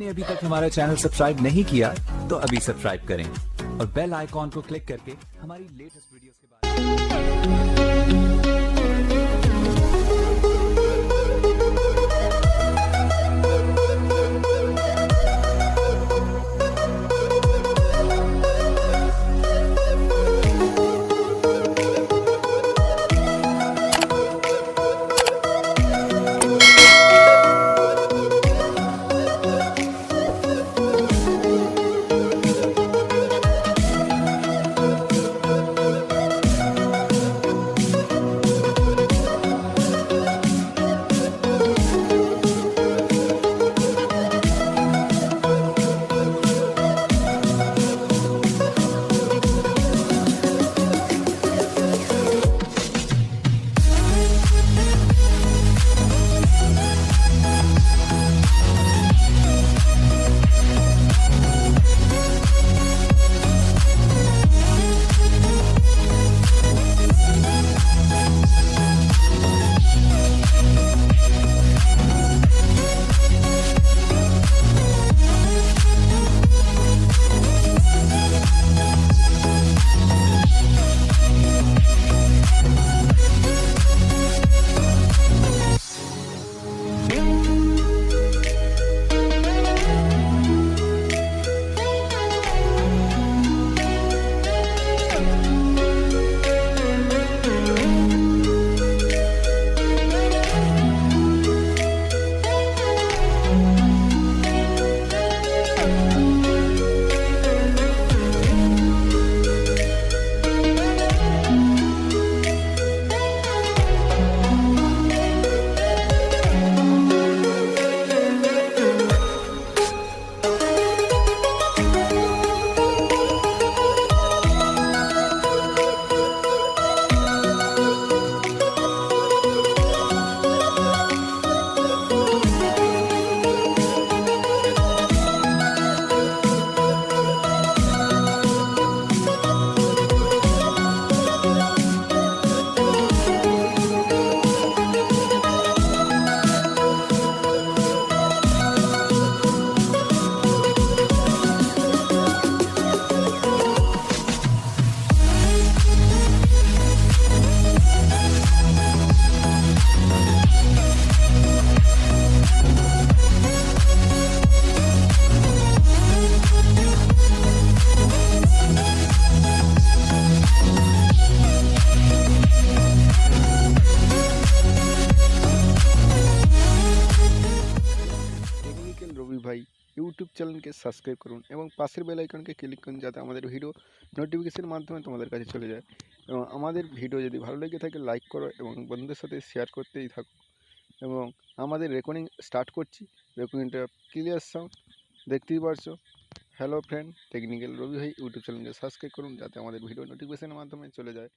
अभी तक हमारा चैनल सब्सक्राइब नहीं किया तो अभी सब्सक्राइब करें और बेल आइकॉन को क्लिक करके हमारी लेटेस्ट वीडियोस के রবি ভাই ইউটিউব চ্যানেলকে সাবস্ক্রাইব করুন এবং পাশের বেল আইকনকে ক্লিক করুন যাতে আমাদের ভিডিও নোটিফিকেশনের মাধ্যমে তোমাদের কাছে চলে যায়। এবং আমাদের ভিডিও যদি ভালো লেগে থাকে লাইক করো এবং বন্ধুদের সাথে শেয়ার করতেই থাকো। এবং আমাদের রেকর্ডিং স্টার্ট করছি, রেকর্ডিংটা ক্লিয়ার সাউন্ড দেখতেই পারছো। হ্যালো ফ্রেন্ড, টেকনিক্যাল রবি ভাই ইউটিউব চ্যানেলকে সাবস্ক্রাইব করুন যাতে আমাদের ভিডিও নোটিফিকেশনের মাধ্যমে চলে যায়।